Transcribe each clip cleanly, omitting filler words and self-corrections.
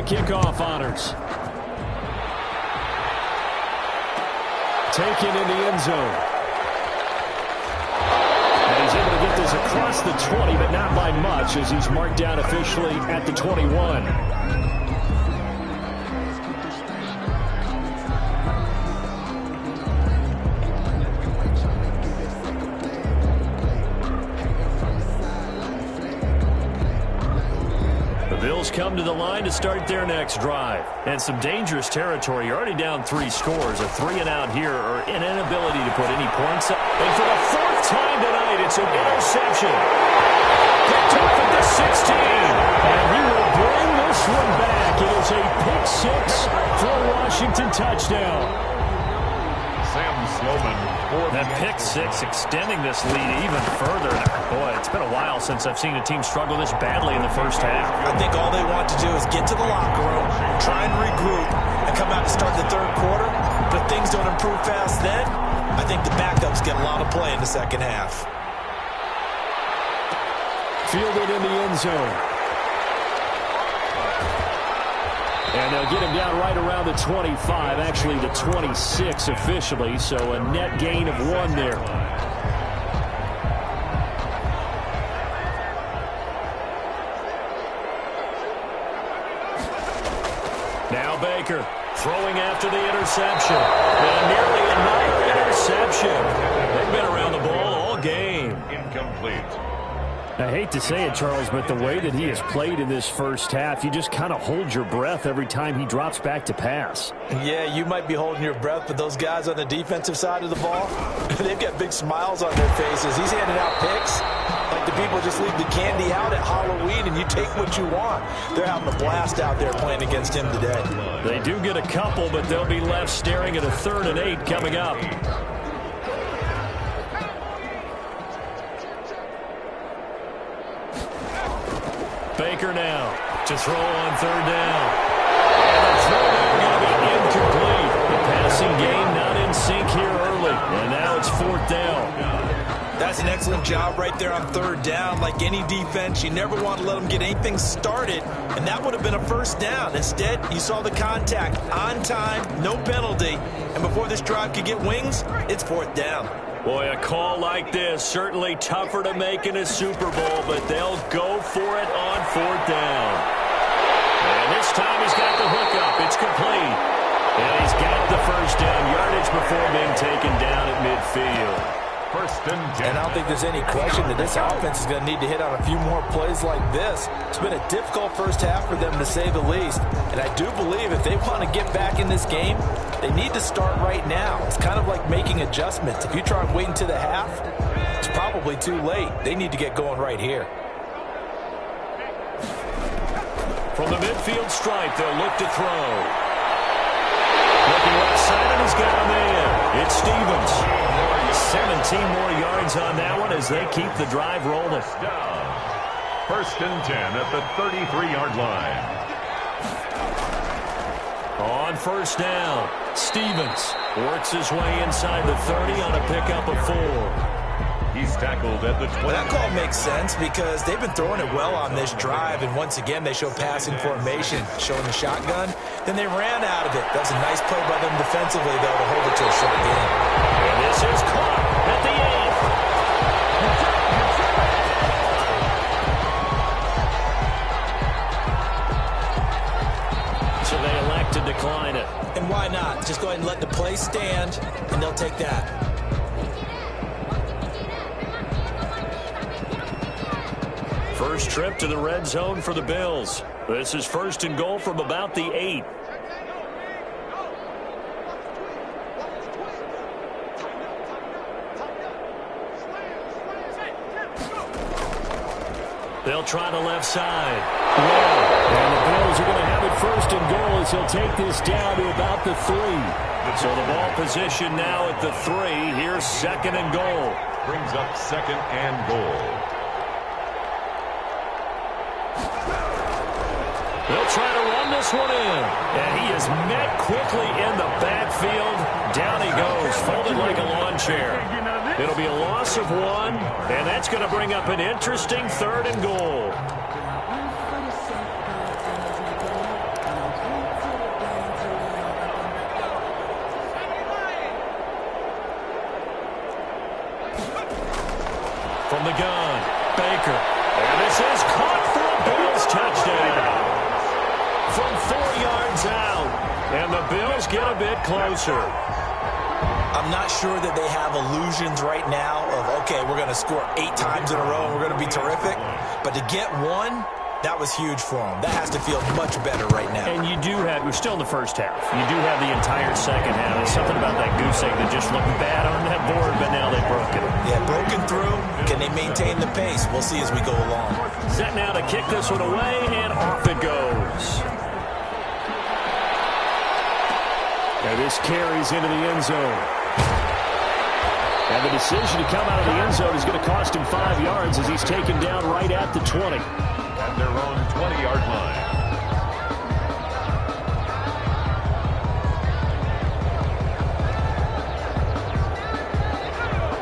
the kickoff honors. Taken in the end zone. And he's able to get this across the 20, but not by much, as he's marked down officially at the 21. Bills come to the line to start their next drive. And some dangerous territory. You're already down 3 scores. A 3-and-out here, or an inability to put any points up. And for the 4th time tonight, it's an interception. Picked off at the 16. And he will bring this one back. It is a pick 6 for a Washington touchdown. Sam Sloman. That pick 6 extending this lead even further. Boy, it's been a while since I've seen a team struggle this badly in the first half. I think all they want to do is get to the locker room, try and regroup, and come out to start the third quarter. But things don't improve fast then. I think the backups get a lot of play in the second half. Fielded in the end zone. And they'll get him down right around the 25, actually the 26 officially, so a net gain of 1 there. Now Baker throwing after the interception. And nearly another interception. They've been around the ball all game. Incomplete. I hate to say it, Charles, but the way that he has played in this first half, you just kind of hold your breath every time he drops back to pass. Yeah, you might be holding your breath, but those guys on the defensive side of the ball, they've got big smiles on their faces. He's handing out picks like the people just leave the candy out at Halloween and you take what you want. They're having a blast out there playing against him today. They do get a couple, but they'll be left staring at a 3rd and 8 coming up. Baker now to throw on 3rd down. And the throw there going to be incomplete. The passing game not in sync here early. And now it's 4th down. That's an excellent job right there on 3rd down. Like any defense, you never want to let them get anything started. And that would have been a 1st down. Instead, you saw the contact on time, no penalty. And before this drive could get wings, it's 4th down. Boy, a call like this, certainly tougher to make in a Super Bowl, but they'll go for it on 4th down. And this time he's got the hookup. It's complete. And he's got the 1st down yardage before being taken down at midfield. 1st and 10. And I don't think there's any question that this offense is going to need to hit on a few more plays like this. It's been a difficult first half for them, to say the least. And I do believe if they want to get back in this game, they need to start right now. It's kind of like making adjustments. If you try and wait until the half, it's probably too late. They need to get going right here. From the midfield stripe, they'll look to throw. Looking left side, and he's got a man. It's Stevens. 17 more yards on that one as they keep the drive rolling. 1st and 10 at the 33-yard line. On 1st down, Stevens works his way inside the 30 on a pickup of 4. He's tackled at the 20. Well, that call makes sense because they've been throwing it well on this drive, and once again they show passing formation, showing the shotgun. Then they ran out of it. That was a nice play by them defensively, though, to hold it to a short game. And this is caught at the 8. So they elect to decline it. And why not? Just go ahead and let the play stand, and they'll take that. First trip to the red zone for the Bills. This is 1st and goal from about the 8. They'll try the left side. And the Bills are going to have it 1st and goal as he'll take this down to about the 3. So the ball position now at the 3. Here's 2nd and goal. Brings up 2nd and goal. They'll try to run this one in. And he is met quickly in the backfield. Down he goes, folded like a lawn chair. It'll be a loss of 1, and that's going to bring up an interesting 3rd and goal. From the gun, Baker. And this is caught for a Bills touchdown. From 4 yards out. And the Bills get a bit closer. I'm not sure that they have illusions right now of, okay, we're going to score 8 times in a row and we're going to be terrific. But to get one, that was huge for them. That has to feel much better right now. And you do have, we're still in the first half. You do have the entire second half. There's something about that goose egg that just looked bad on that board, but now they've broken it. Yeah, broken through. Can they maintain the pace? We'll see as we go along. Set now to kick this one away, and off it goes. And this carries into the end zone. And the decision to come out of the end zone is going to cost him 5 yards as he's taken down right at the 20. At their own 20-yard line.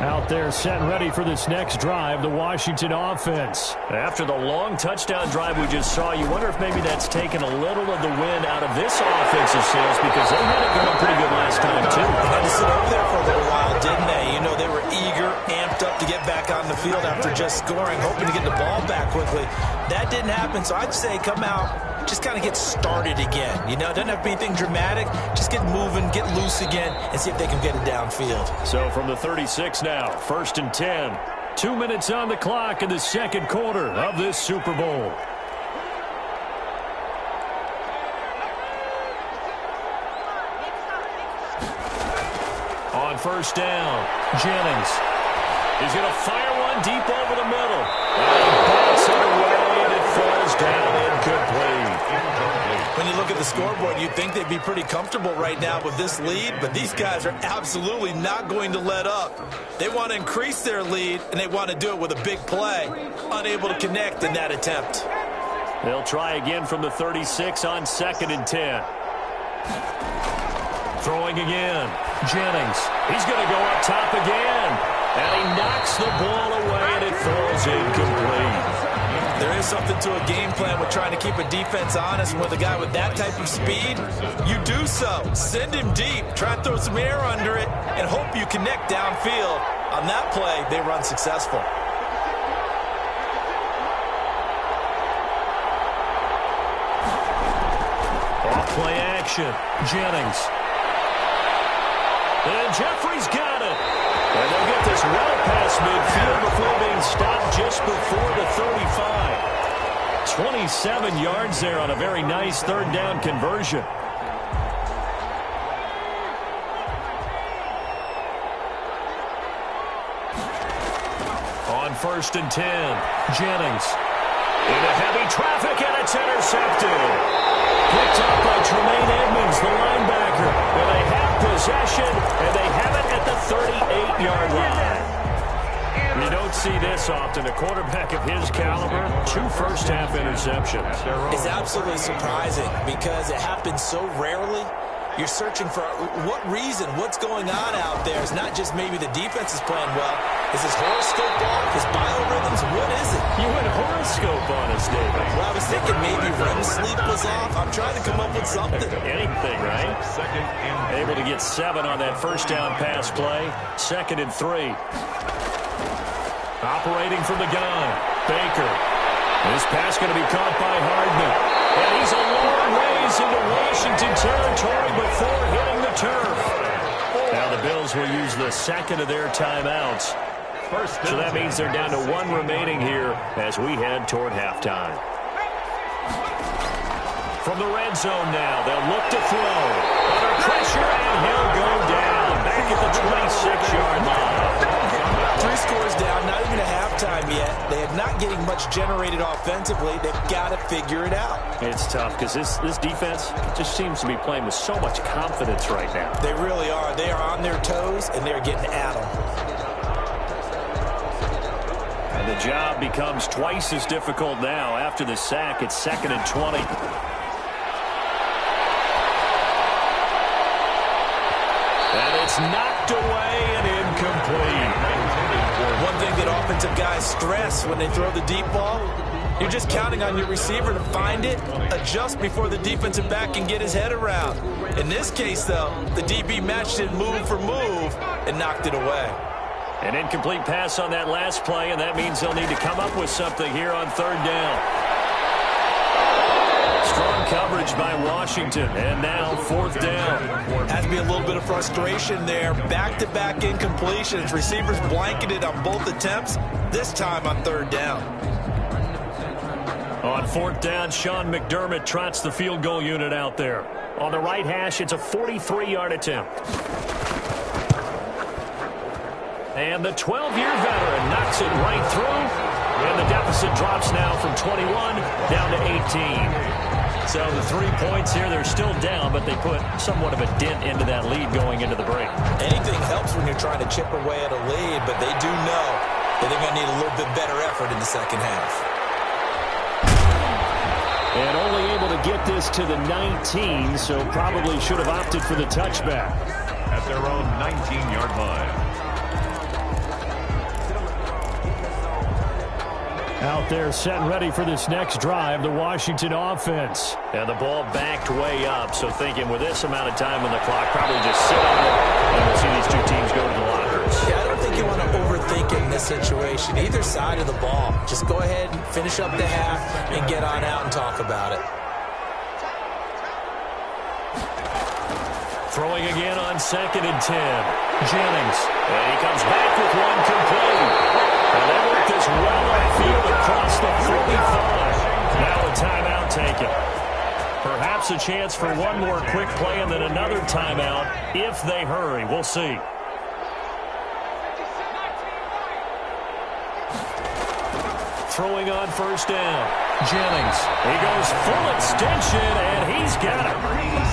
Out there set and ready for this next drive, the Washington offense. After the long touchdown drive we just saw, you wonder if maybe that's taken a little of the wind out of this offensive sails because they had it going pretty good last time, too. They had to sit over there for a little while, didn't they? You know, they were eager, amped up to get back on the field after just scoring, hoping to get the ball back quickly. That didn't happen, so I'd say come out, just kind of get started again. You know, it doesn't have to be anything dramatic. Just get moving, get loose again, and see if they can get it downfield. So from the 36 now, 1st and 10. 2 minutes on the clock in the second quarter of this Super Bowl. On 1st down, Jennings. He's going to fire one deep over the middle. And he bats it away, and it falls down incomplete. When you look at the scoreboard, you'd think they'd be pretty comfortable right now with this lead, but these guys are absolutely not going to let up. They want to increase their lead, and they want to do it with a big play. Unable to connect in that attempt. They'll try again from the 36 on 2nd and 10. Throwing again. Jennings. He's going to go up top again. And he knocks the ball away, and it falls incomplete. There is something to a game plan with trying to keep a defense honest. With a guy with that type of speed, you do so. Send him deep. Try and throw some air under it and hope you connect downfield. On that play, they run successful. Off-play action. Jennings. And Jeffrey's got it. And they'll get this well past midfield before being stopped just before the 35. 27 yards there on a very nice 3rd down conversion. On 1st and 10, Jennings. Into heavy traffic, and it's intercepted. Picked up by Tremaine Edmonds, the linebacker. And they have possession, and they have it at the 38-yard line. You don't see this often. A quarterback of his caliber, 2 first-half interceptions. It's absolutely surprising because it happens so rarely. You're searching for what reason, what's going on out there. It's not just maybe the defense is playing well. Is his horoscope off? His biorhythms? What is it? You went horoscope on us, David. Well, I was thinking maybe REM sleep was off. I'm trying to come up with something. Anything, right? Able to get 7 on that 1st down pass play. 2nd and 3. Operating from the gun, Baker. This pass going to be caught by Hardman. And he's a long ways into Washington territory before hitting the turf. Now the Bills will use the 2nd of their timeouts. So that means they're down to 1 remaining here as we head toward halftime. From the red zone now, they'll look to throw. Under pressure, and he'll go down. Back at the 26-yard line. 3 scores down, not even a halftime yet. They are not getting much generated offensively. They've got to figure it out. It's tough because this defense just seems to be playing with so much confidence right now. They really are. They are on their toes, and they're getting at them. And the job becomes twice as difficult now after the sack. It's 2nd and 20. And it's knocked away and incomplete. One thing that offensive guys stress when they throw the deep ball, you're just counting on your receiver to find it, adjust before the defensive back can get his head around. In this case, though, the DB matched it move for move and knocked it away. An incomplete pass on that last play, and that means they'll need to come up with something here on third down. Strong coverage by Washington, and now fourth down. Has to be a little bit of frustration there. Back-to-back incompletions. Receivers blanketed on both attempts, this time on third down. On fourth down, Sean McDermott trots the field goal unit out there. On the right hash, it's a 43-yard attempt. And the 12-year veteran knocks it right through. And the deficit drops now from 21 down to 18. So the 3 points here, they're still down, but they put somewhat of a dent into that lead going into the break. Anything helps when you're trying to chip away at a lead, but they do know that they're going to need a little bit better effort in the second half. And only able to get this to the 19, so probably should have opted for the touchback. At their own 19-yard line. Out there set and ready for this next drive, the Washington offense. And the ball backed way up, so thinking with this amount of time on the clock, probably just sit on it, and we'll see these two teams go to the lockers. Yeah, I don't think you want to overthink it in this situation. Either side of the ball. Just go ahead and finish up the half and get on out and talk about it. Throwing again on 2nd and 10. Jennings. And he comes back with one complete. And they work this well upfield across the 45. Now a timeout taken. Perhaps a chance for one more quick play and then another timeout if they hurry. We'll see. Throwing on first down. Jennings. He goes full extension, and he's got it.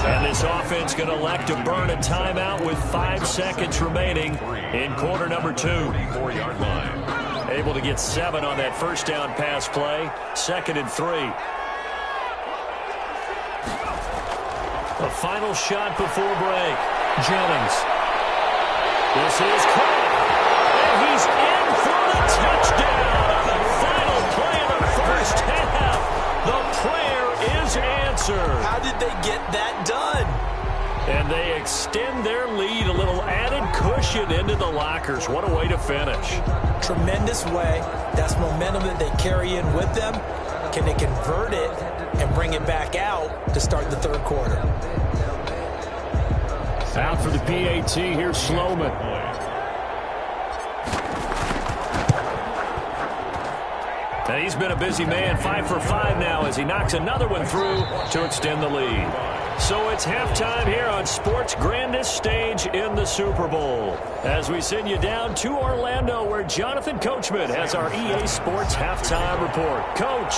And this offense going to elect to burn a timeout with 5 seconds remaining in quarter number 2. 4-yard line. Able to get 7 on that first down pass play. 2nd and 3. A final shot before break. Jennings. This is caught. And he's in for the touchdown on the final play of the first half. The prayer is answered. How did they get that done? And they extend their lead, a little added cushion into the lockers. What a way to finish. Tremendous way. That's momentum that they carry in with them. Can they convert it and bring it back out to start the third quarter? Out for the PAT, here's Sloman. And he's been a busy man, 5 for 5 now as he knocks another one through to extend the lead. So it's halftime here on sports' grandest stage in the Super Bowl. As we send you down to Orlando, where Jonathan Coachman has our EA Sports halftime report. Coach,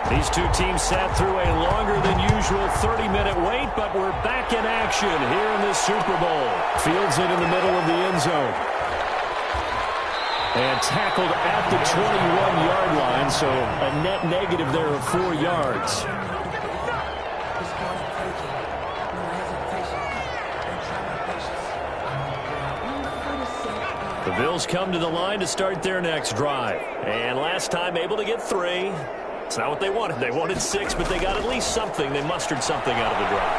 these two teams sat through a longer than usual 30-minute wait, but we're back in action here in the Super Bowl. Fields it in the middle of the end zone. And tackled at the 21-yard line, so a net negative there of 4 yards. The Bills come to the line to start their next drive. And last time able to get 3. It's not what they wanted. They wanted 6, but they got at least something. They mustered something out of the drive.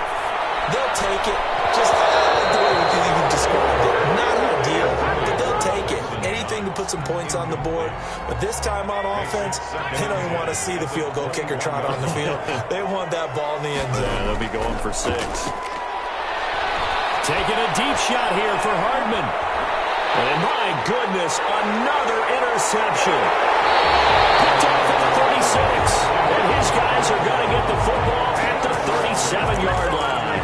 They'll take it. Just the way you described it. Not ideal, but they'll take it. Anything to put some points on the board. But this time on offense, they don't even want to see the field goal kicker trot on the field. They want that ball in the end zone. Yeah, they'll be going for 6. Taking a deep shot here for Hardman. And my goodness, another interception. Picked off at the 36. And his guys are going to get the football at the 37-yard line.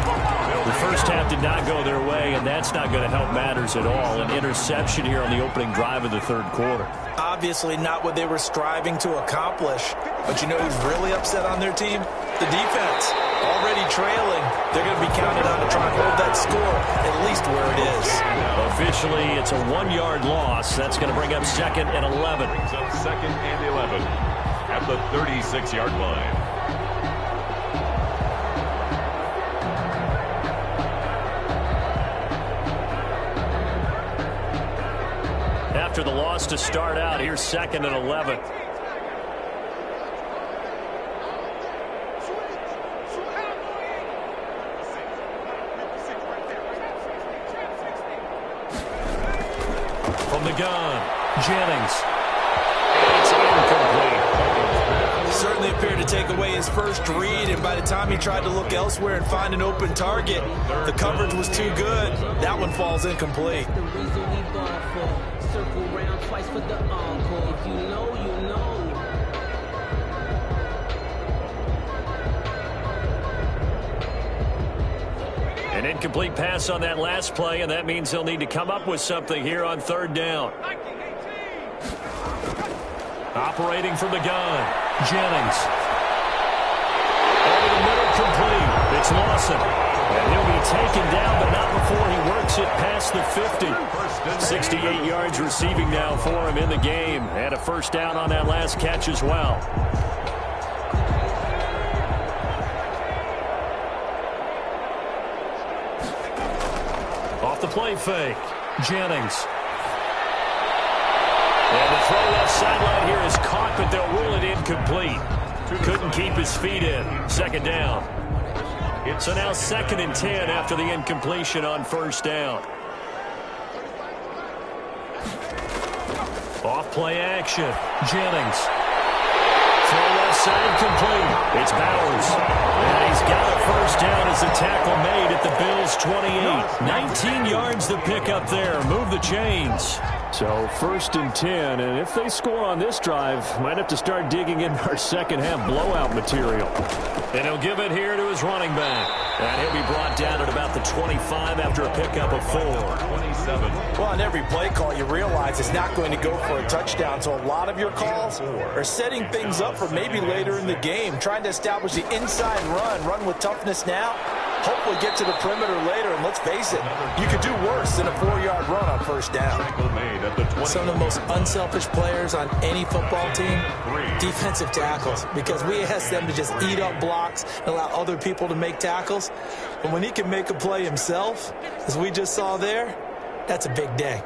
The first half did not go their way, and that's not going to help matters at all. An interception here on the opening drive of the third quarter. Obviously not what they were striving to accomplish. But you know who's really upset on their team? The defense. Already trailing. They're going to be counted on to try and hold that score at least where it is. Officially, it's a 1-yard loss. That's going to bring up 2nd and 11. So 2nd and 11 at the 36-yard line. After the loss to start out, here's 2nd and 11. From the gun. Jennings. It's incomplete. Certainly appeared to take away his first read, and by the time he tried to look elsewhere and find an open target, the coverage was too good. That one falls incomplete. An incomplete pass on that last play, and that means they'll need to come up with something here on third down. Operating from the gun, Jennings. Over the middle, complete. It's Lawson. And he'll be taken down, but not before he works it past the 50. 68 yards receiving now for him in the game. And a first down on that last catch as well. Off the play fake, Jennings. And the throw left sideline here is caught, but they'll rule it incomplete. Couldn't keep his feet in. Second down. So now 2nd and 10 after the incompletion on first down. Off play action. Jennings. Throw left side complete. It's Bowers. And he's got a first down as the tackle made at the Bills' 28. 19 yards the pick up there. Move the chains. So 1st and 10, and if they score on this drive, might have to start digging in our second half blowout material. And he'll give it here to his running back. And he'll be brought down at about the 25 after a pickup of 4. 27. Well, on every play call, you realize it's not going to go for a touchdown, so a lot of your calls are setting things up for maybe later in the game, trying to establish the inside run with toughness now, hopefully get to the perimeter later, and let's face it, you could do worse than a 4-yard run on first down. Some of the most unselfish players on any football team, defensive tackles, because we ask them to just eat up blocks and allow other people to make tackles. But when he can make a play himself, as we just saw there, that's a big day.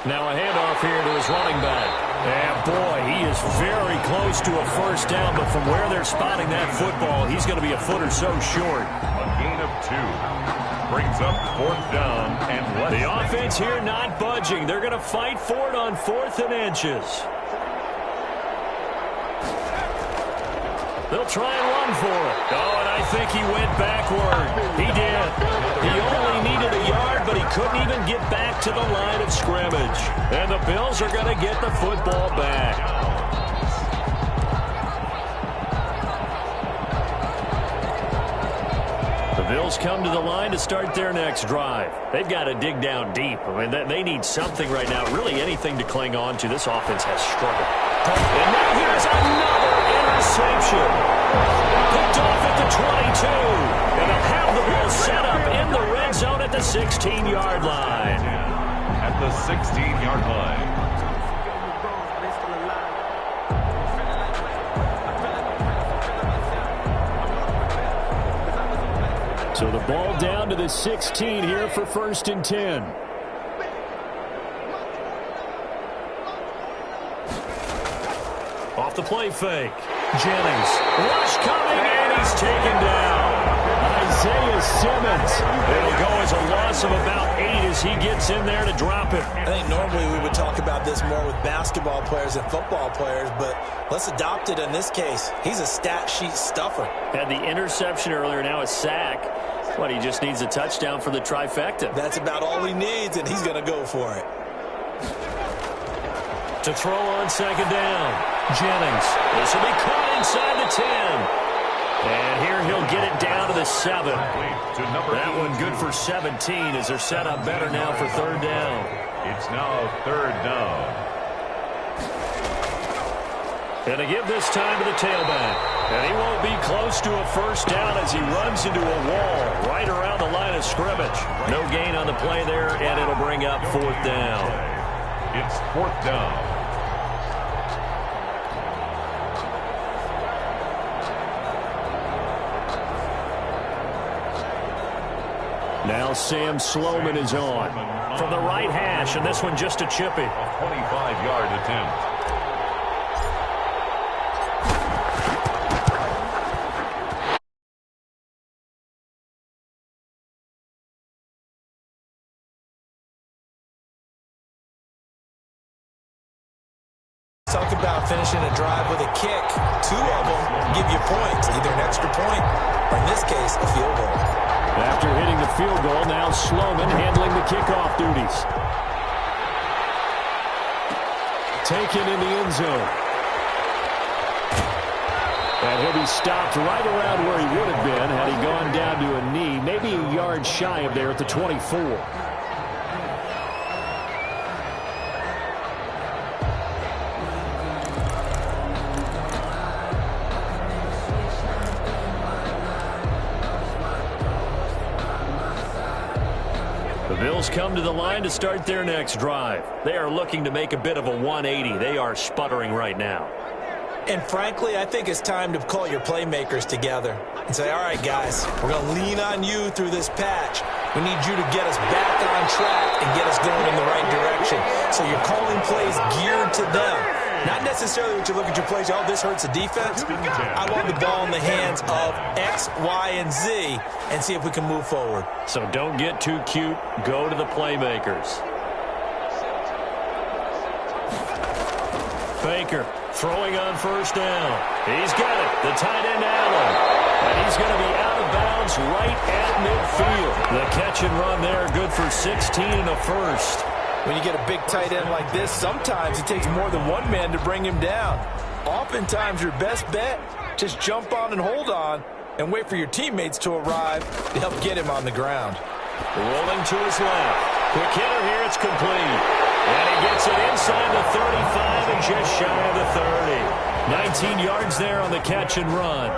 Now a handoff here to his running back. And boy, he is very close to a first down, but from where they're spotting that football, he's going to be a foot or so short. A gain of 2. Brings up 4th down and less. The offense here not budging. They're going to fight for it on 4th and inches. They'll try and run for it. Oh, and I think he went backward. He did. He only needed a yard, but he couldn't even get back to the line of scrimmage. And the Bills are going to get the football back. The Bills come to the line to start their next drive. They've got to dig down deep. I mean, they need something right now, really anything to cling on to. This offense has struggled. And now here's another interception. Picked off at the 22. And they'll have the ball set up in the red zone at the 16-yard line. At the 16-yard line. So the ball down to the 16 here for 1st and 10. Off the play fake. Jennings. Rush coming, and he's taken down. Isaiah Simmons. It'll go as a loss of about 8 as he gets in there to drop it. I think normally we would talk about this more with basketball players and football players, but let's adopt it in this case. He's a stat sheet stuffer. Had the interception earlier, now a sack. But he just needs a touchdown for the trifecta. That's about all he needs, and he's going to go for it. To throw on 2nd down. Jennings. This will be caught inside the 10. And here he'll get it down to the 7. That one good for 17 as they're set up better now for 3rd down. It's now 3rd down. And to give this time to the tailback. And he won't be close to a first down as he runs into a wall right around the line of scrimmage. No gain on the play there, and it'll bring up 4th down. It's 4th down. Now Sam Sloman is on. From the right hash, and this one just a chippy. A 25-yard attempt. talk about finishing a drive with a kick. 2 of them give you points, either an extra point or, in this case, a field goal. After hitting the field goal, now Sloman handling the kickoff duties. Taken in the end zone. And he'll be stopped right around where he would have been had he gone down to a knee, maybe a yard shy of there at the 24. The Bills come to the line to start their next drive. They are looking to make a bit of a 180. They are sputtering right now. And frankly, I think it's time to call your playmakers together and say, all right, guys, we're going to lean on you through this patch. We need you to get us back on track and get us going in the right direction. So you're calling plays geared to them. Not necessarily what you look at your plays, oh, this hurts the defense. I want the ball in the hands of X, Y, and Z and see if we can move forward. So don't get too cute. Go to the playmakers. Baker throwing on first down. He's got it. The tight end, Allen. And he's going to be out of bounds right at midfield. The catch and run there, good for 16 and a first. When you get a big tight end like this, sometimes it takes more than one man to bring him down. Oftentimes, your best bet, just jump on and hold on and wait for your teammates to arrive to help get him on the ground. Rolling to his left. Quick hitter here, it's complete. And he gets it inside the 35 and just shy of the 30. 19 yards there on the catch and run.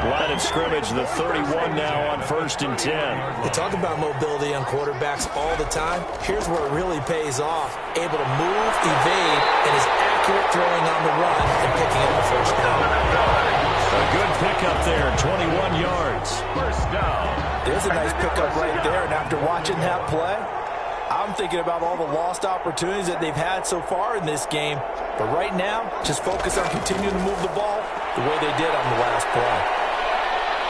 Line of scrimmage, the 31 now on 1st and 10. We talk about mobility on quarterbacks all the time. Here's where it really pays off. Able to move, evade, and is accurate throwing on the run and picking up the first down. A good pickup there, 21 yards. First down. There's a nice pickup right there, and after watching that play, I'm thinking about all the lost opportunities that they've had so far in this game. But right now, just focus on continuing to move the ball the way they did on the last play.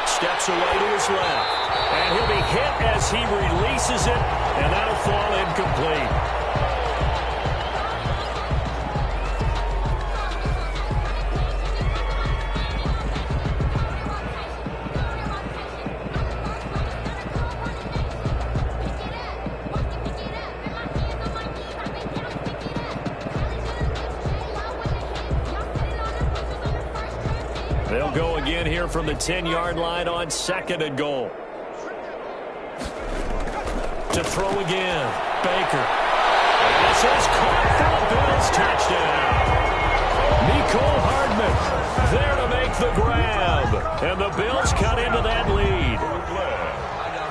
Steps away to his left. And he'll be hit as he releases it, and that'll fall incomplete. They'll go again here from the 10-yard line on 2nd and goal. To throw again, Baker. And this is caught for the Bills touchdown. Mecole Hardman there to make the grab. And the Bills cut into that lead.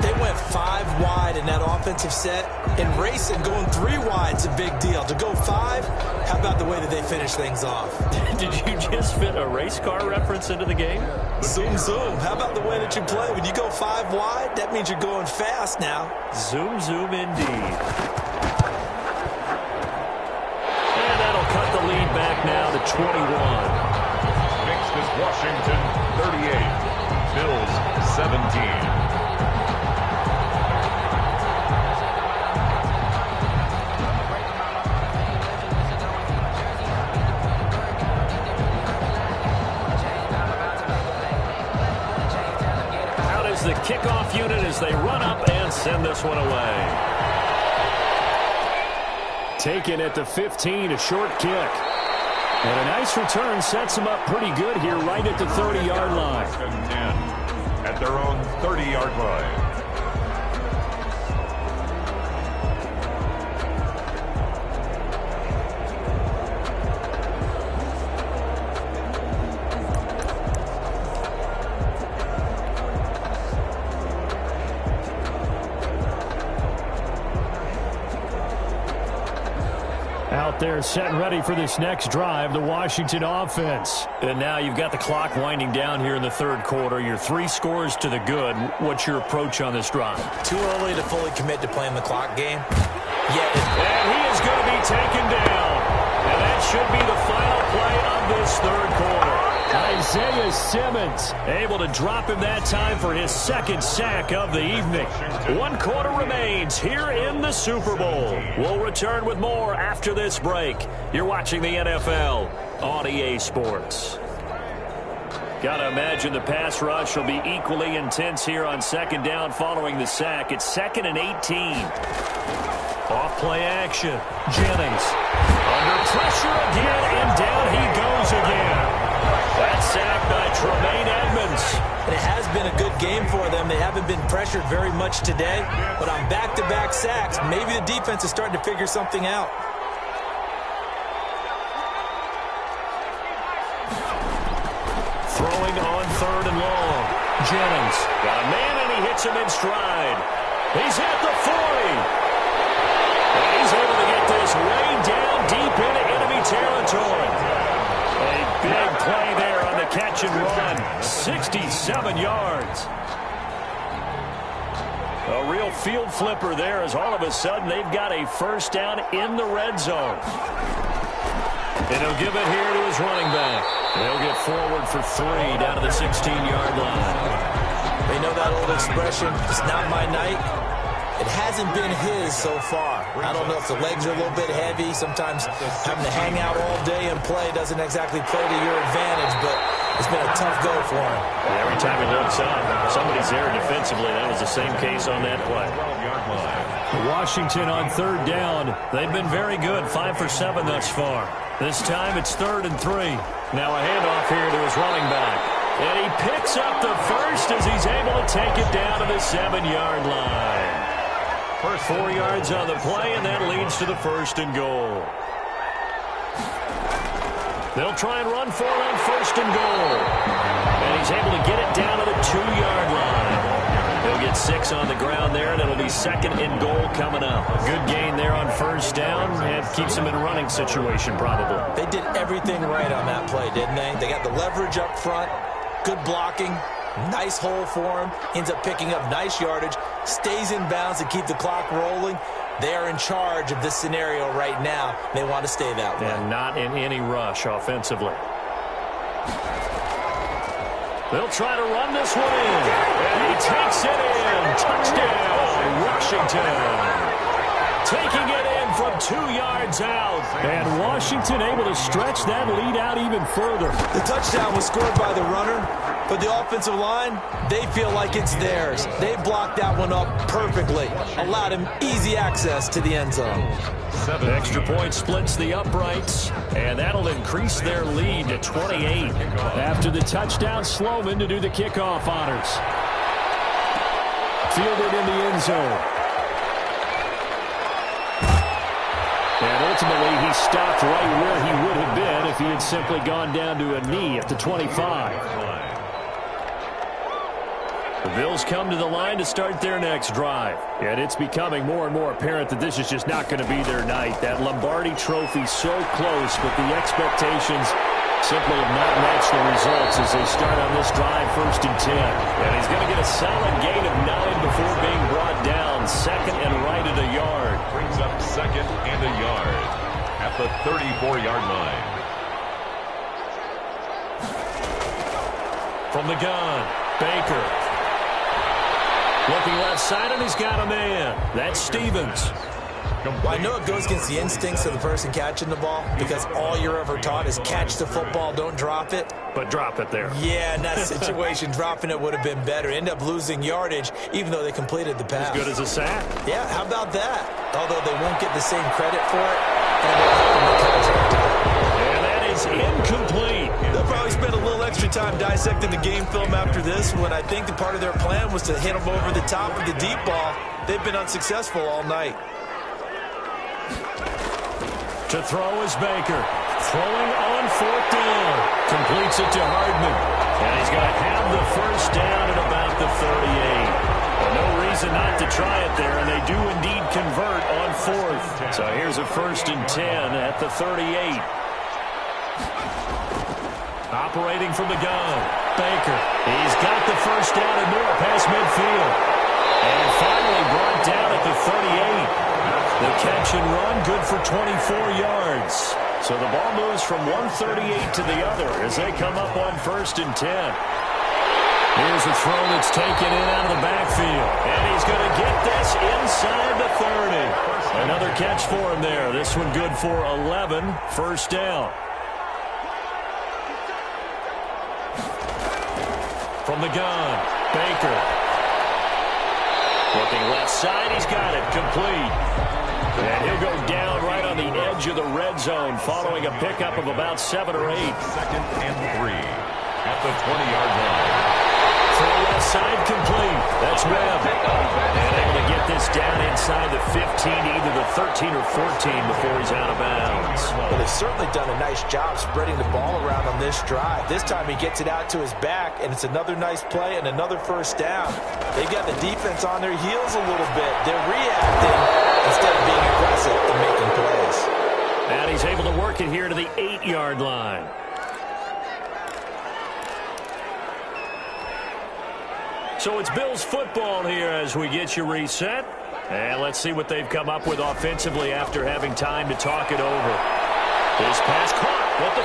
They went 5 wide in that offensive set, and racing going 3 wide is a big deal. To go 5, how about the way that they finish things off? Did you just fit a race car reference into the game? Zoom, zoom. How about the way that you play? When you go 5 wide, that means you're going fast now. Zoom, zoom indeed. And that'll cut the lead back now to 21. Next is Washington, 38. Bills, 17. The kickoff unit as they run up and send this one away. Taken at the 15, a short kick. And a nice return sets them up pretty good here right at the 30-yard line. 10 at their own 30-yard line. Out there set and ready for this next drive, the Washington offense. And now you've got the clock winding down here in the 3rd quarter. You're 3 scores to the good. What's your approach on this drive? Too early to fully commit to playing the clock game. And he is going to be taken down. And that should be the final play of this 3rd quarter. 9 Isaiah Simmons able to drop him that time for his second sack of the evening. 1 quarter remains here in the Super Bowl. We'll return with more after this break. You're watching the NFL on EA Sports. Gotta imagine the pass rush will be equally intense here on second down following the sack. It's 2nd and 18. Off play action. Jennings under pressure again, and down he goes again. That sack by Tremaine Edmonds. It has been a good game for them. They haven't been pressured very much today, but on back-to-back sacks, maybe the defense is starting to figure something out. Throwing on 3rd and long. Jennings got a man, and he hits him in stride. He's at the 40. And he's able to get this way down deep into enemy territory. A big play there on the catch and run. 67 yards. A real field flipper there, as all of a sudden they've got a first down in the red zone. And he'll give it here to his running back. They'll get forward for 3 down to the 16-yard line. They know that old expression, it's not my night. It hasn't been his so far. I don't know if the legs are a little bit heavy. Sometimes having to hang out all day and play doesn't exactly play to your advantage, but it's been a tough go for him. And every time he looks up, somebody's there defensively. That was the same case on that play. Washington on 3rd down. They've been very good, 5 for 7 thus far. This time it's 3rd and 3. Now a handoff here to his running back. And he picks up the first as he's able to take it down to the 7-yard line. First 4 yards on the play, and that leads to the 1st and goal. They'll try and run for it on 1st and goal. And he's able to get it down to the 2-yard line. He'll get 6 on the ground there, and it'll be 2nd and goal coming up. Good gain there on 1st down, and keeps him in a running situation probably. They did everything right on that play, didn't they? They got the leverage up front, good blocking, nice hole for him, ends up picking up nice yardage, stays in bounds to keep the clock rolling. They are in charge of this scenario right now. They want to stay that way. And not in any rush offensively. They'll try to run this one in. And he takes it in. Touchdown, Washington. Taking it in from 2 yards out. And Washington able to stretch that lead out even further. The touchdown was scored by the runner, but the offensive line, they feel like it's theirs. They blocked that one up perfectly. Allowed him easy access to the end zone. Extra point splits the uprights, and that'll increase their lead to 28. After the touchdown, Sloman to do the kickoff honors. Fielded in the end zone. And ultimately, he stopped right where he would have been if he had simply gone down to a knee at the 25. The Bills come to the line to start their next drive. And it's becoming more and more apparent that this is just not going to be their night. That Lombardi trophy so close, but the expectations simply have not matched the results as they start on this drive 1st and 10. And he's going to get a solid gain of 9 before being brought down. 2nd and right at a yard. Brings up 2nd and a yard at the 34-yard line. From the gun, Baker. Looking left side, and he's got a man. That's Stevens. Well, I know it goes against the instincts of the person catching the ball because all you're ever taught is catch the football, don't drop it. But drop it there. Yeah, in that situation, dropping it would have been better. End up losing yardage, even though they completed the pass. As good as a sack. Yeah, how about that? Although they won't get the same credit for it, and they'll have them the contract. And that is incomplete. They'll probably spend a little extra time dissecting the game film after this when I think the part of their plan was to hit them over the top of the deep ball. They've been unsuccessful all night. To throw is Baker. Throwing on 4th down. Completes it to Hardman. And he's going to have the first down at about the 38. Well, no reason not to try it there, and they do indeed convert on 4th. So here's a 1st and 10 at the 38. Operating from the gun, Baker. He's got the first down and more past midfield. And finally brought down at the 38. The catch and run, good for 24 yards. So the ball moves from 138 to the other as they come up on 1st and 10. Here's a throw that's taken in out of the backfield. And he's going to get this inside the 30. Another catch for him there. This one good for 11. 1st down. From the gun, Baker. Looking left side, he's got it. Complete. And he'll go down right on the edge of the red zone following a pickup of about 7 or 8. 2nd and 3 at the 20-yard line. Throw left side complete. That's Webb. And able to get this down inside the 15 to either the 13 or 14 before he's out of bounds. Well, they've certainly done a nice job spreading the ball around on this drive. This time he gets it out to his back, and it's another nice play and another 1st down. They've got the defense on their heels a little bit. They're reacting instead of being aggressive and making plays. And he's able to work it here to the 8-yard line. So it's Bills football here as we get you reset. And let's see what they've come up with offensively after having time to talk it over. This pass caught at the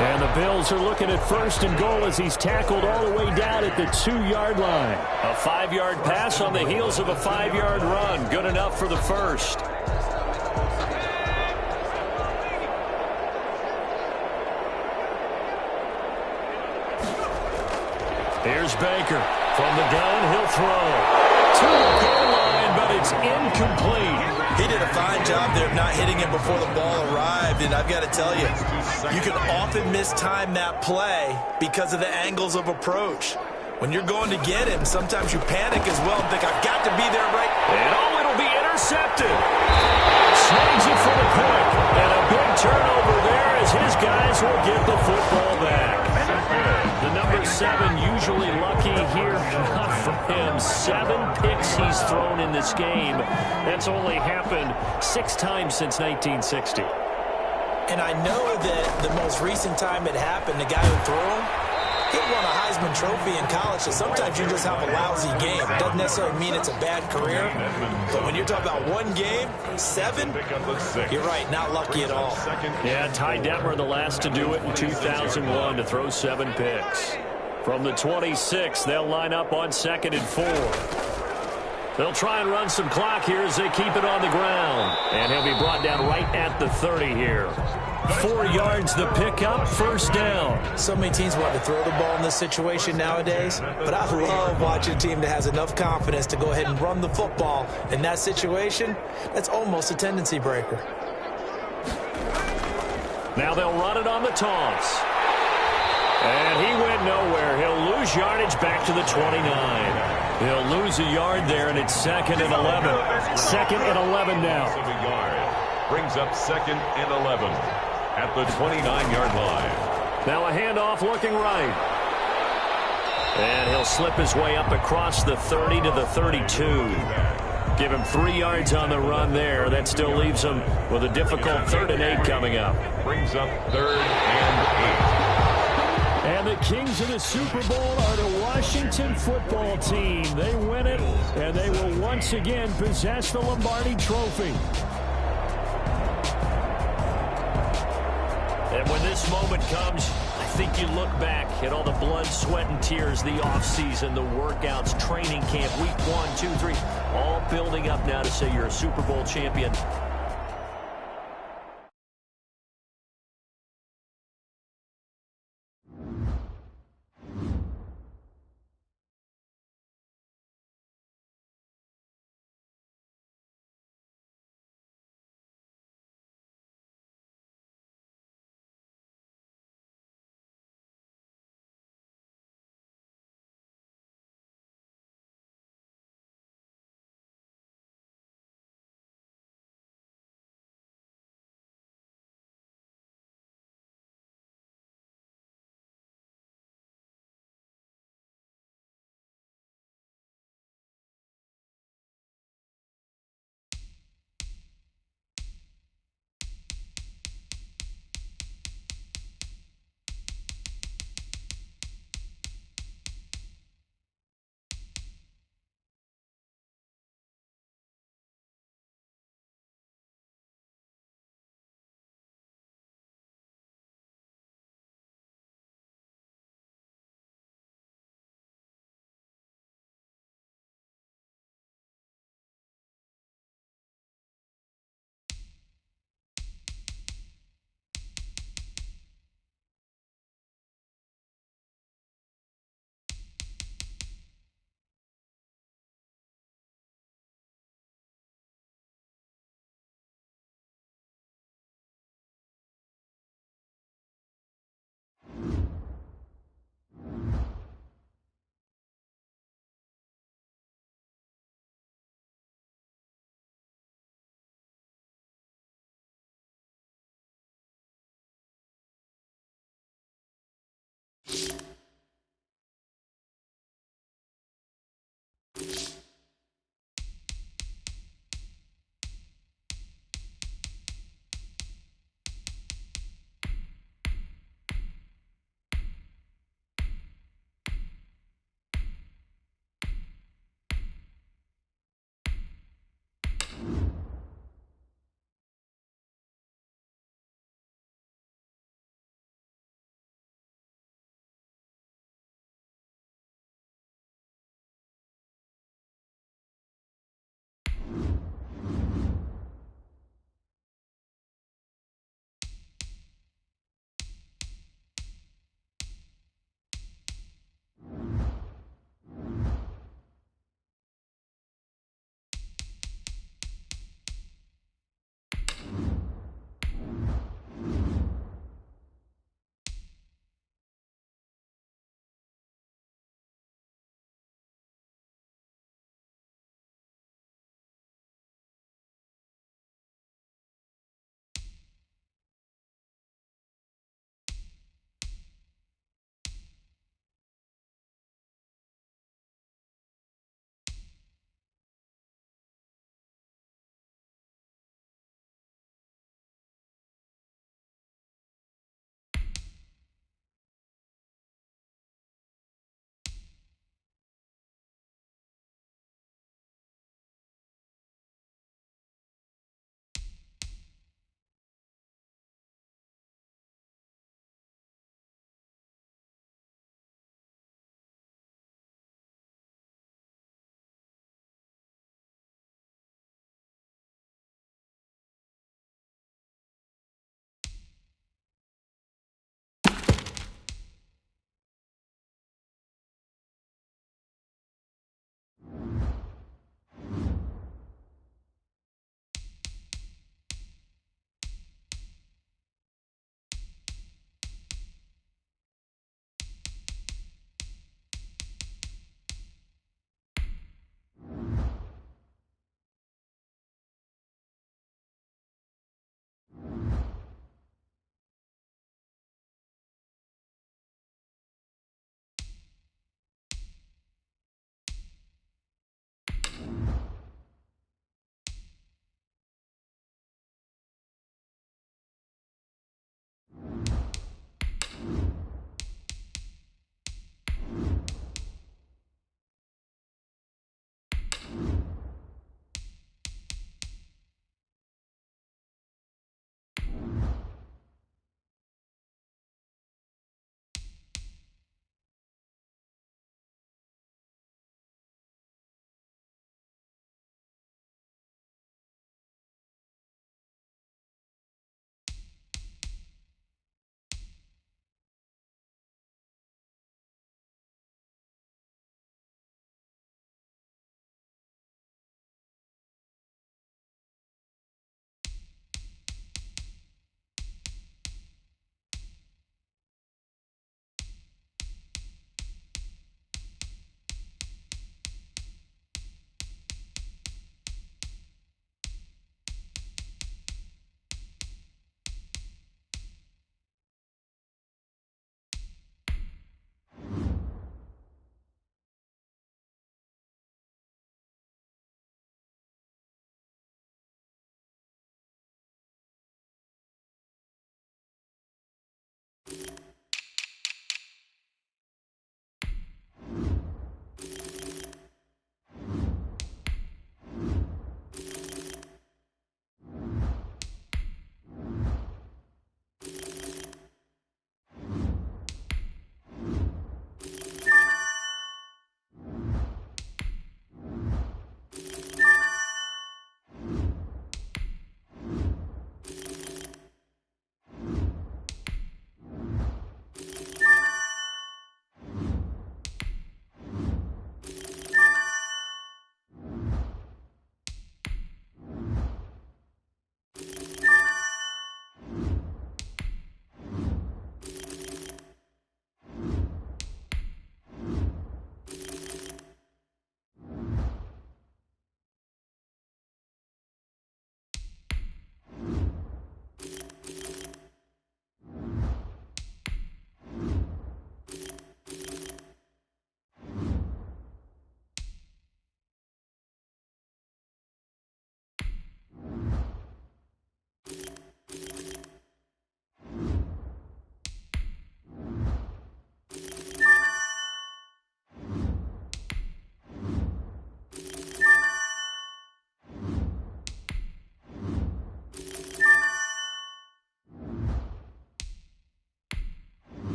4. And the Bills are looking at 1st and goal as he's tackled all the way down at the 2-yard line. A 5-yard pass on the heels of a 5-yard run. Good enough for the 1st. Here's Baker. From the gun, he'll throw. To the goal line, but it's incomplete. He did a fine job there of not hitting it before the ball arrived, and I've got to tell you, you can often mistime that play because of the angles of approach. When you're going to get him, sometimes you panic as well and think, I've got to be there right. And oh, it'll be intercepted. Snags it for the pick. And a big turnover there as his guys will get the football back. The number 7 usually lucky here. Not for him. 7 picks he's thrown in this game. That's only happened 6 times since 1960. And I know that the most recent time it happened, the guy who threw him, he won a Heisman Trophy in college, so sometimes you just have a lousy game. It doesn't necessarily mean it's a bad career, but when you're talking about one game, 7, you're right, not lucky at all. Yeah, Ty Detmer, the last to do it in 2001, to throw 7 picks. From the 26, they'll line up on 2nd and 4. They'll try and run some clock here as they keep it on the ground. And he'll be brought down right at the 30 here. 4 yards the pickup, 1st down. So many teams want to throw the ball in this situation nowadays, but I love watching a team that has enough confidence to go ahead and run the football. In that situation, that's almost a tendency breaker. Now they'll run it on the toss. And he went nowhere. He'll lose yardage back to the 29. He'll lose a yard there, and it's 2nd and 11. 2nd and 11 now. Brings up 2nd and 11 at the 29-yard line. Now a handoff looking right. And he'll slip his way up across the 30 to the 32. Give him 3 yards on the run there. That still leaves him with a difficult 3rd and 8 coming up. Brings up 3rd and 8. And the Kings of the Super Bowl are the Washington football team. They win it, and they will once again possess the Lombardi Trophy. And when this moment comes, I think you look back at all the blood, sweat, and tears, the offseason, the workouts, training camp, week 1, 2, 3, all building up now to say you're a Super Bowl champion.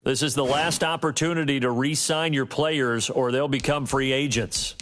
This is the last opportunity to re-sign your players or they'll become free agents.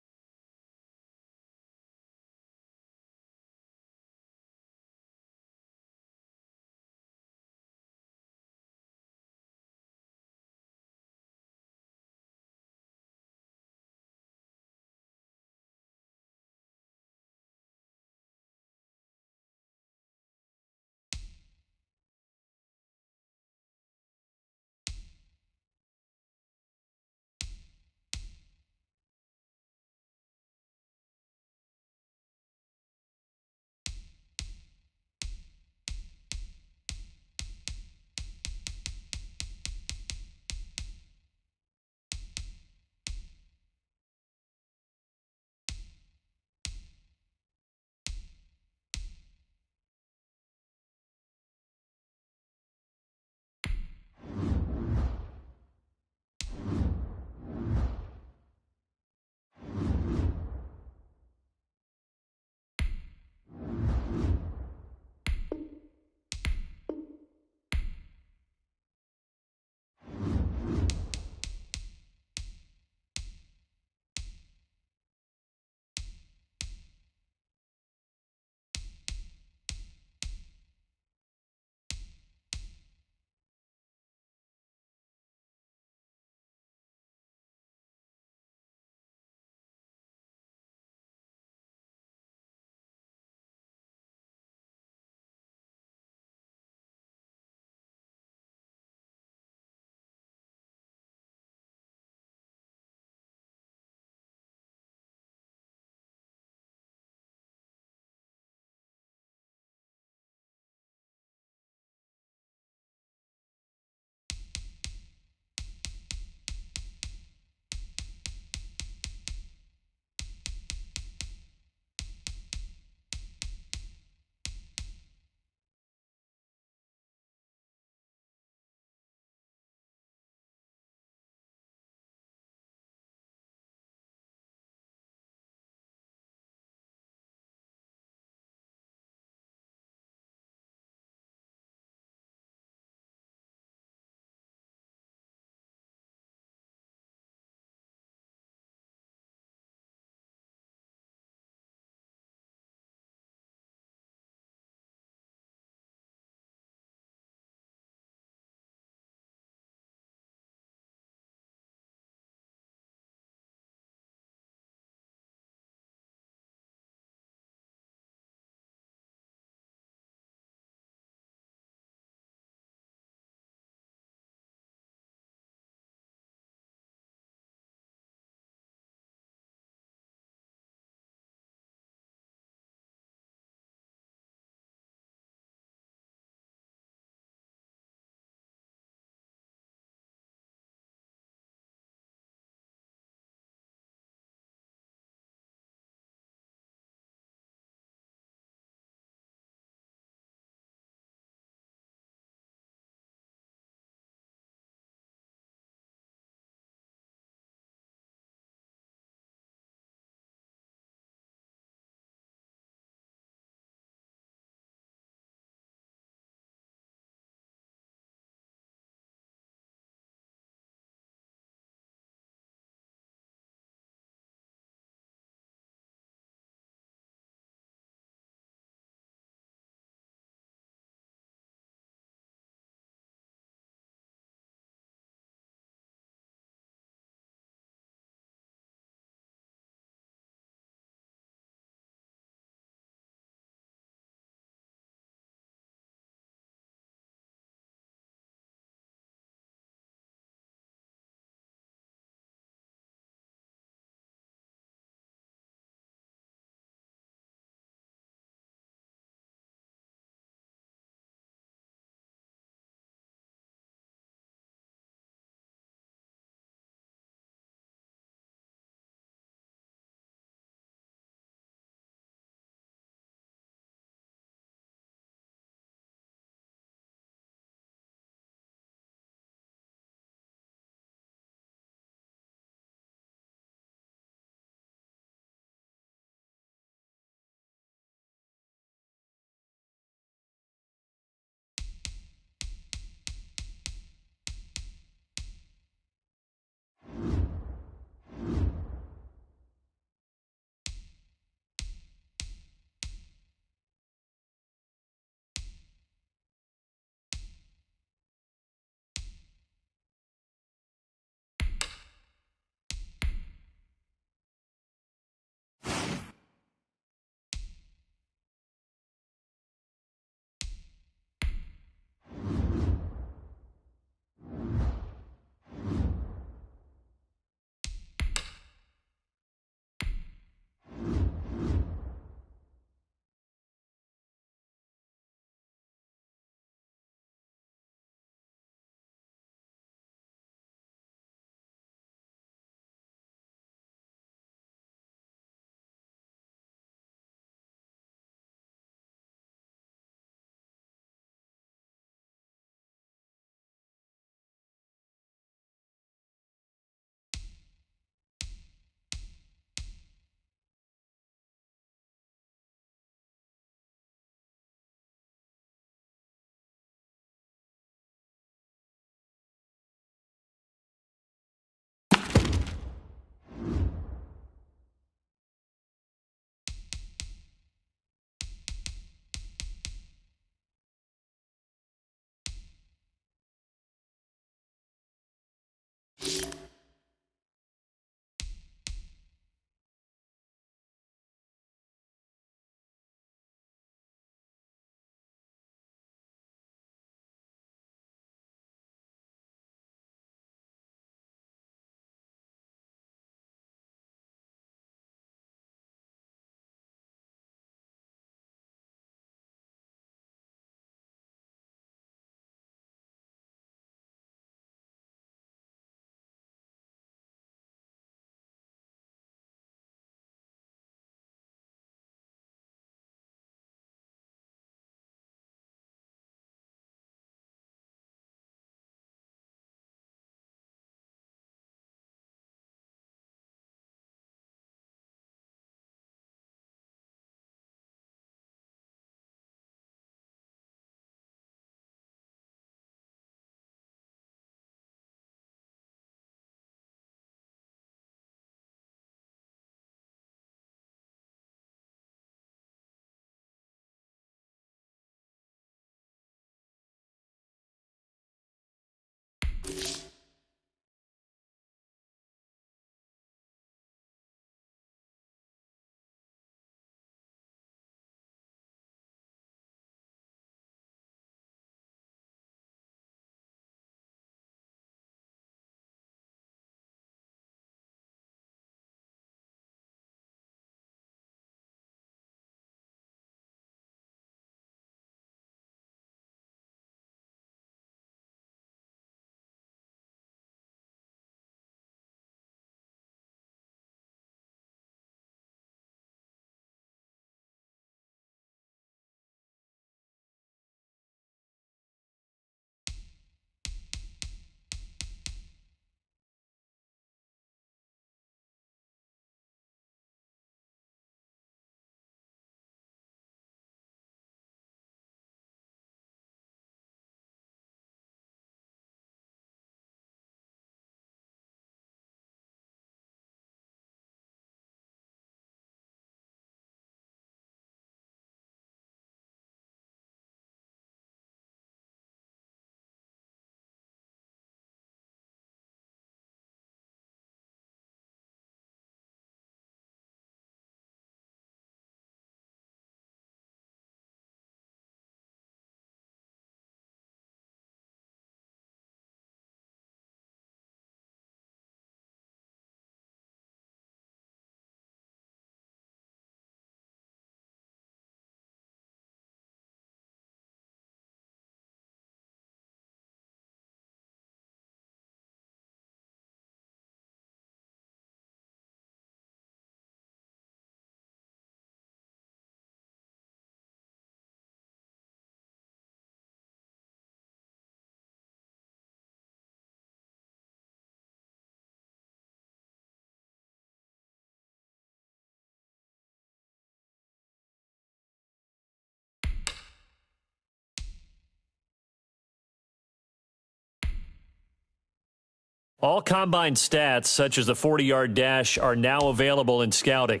All combine stats, such as the 40-yard dash, are now available in scouting.